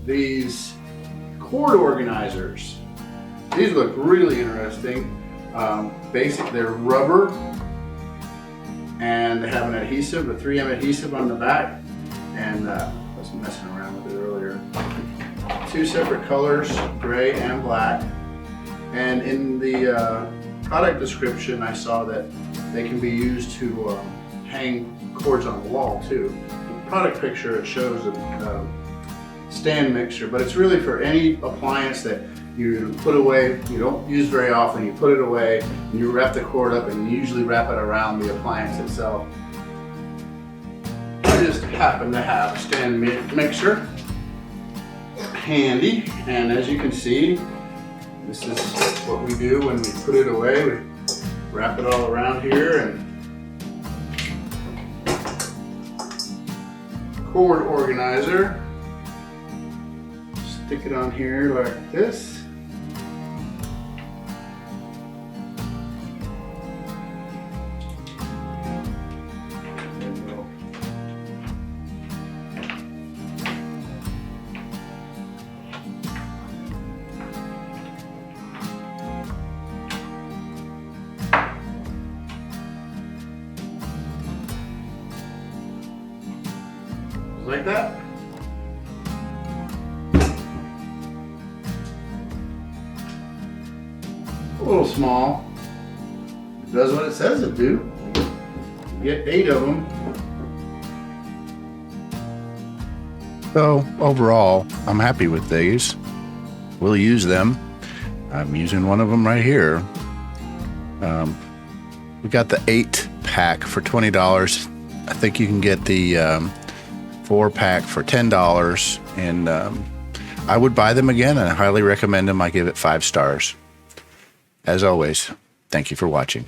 these cord organizers. These look really interesting. They're rubber, and they have an adhesive, a 3M adhesive on the back, and I was messing around with it earlier. Two separate colors, gray and black. And in the product description, I saw that they can be used to hang cords on the wall too. The product picture, it shows a stand mixer, but it's really for any appliance that you put away, you don't use very often, you put it away, and you wrap the cord up, and you usually wrap it around the appliance itself. I just happen to have a stand mixer handy, and as you can see, this is what we do when we put it away. We wrap it all around here and cord organizer. Stick it on here like this. Like that. A little small. It does what it says it do. You get 8 of them. So overall, I'm happy with these. We'll use them. I'm using one of them right here. We got the 8-pack for $20. I think you can get the 4-pack for $10, and I would buy them again, and I highly recommend them. I give it 5 stars. As always, thank you for watching.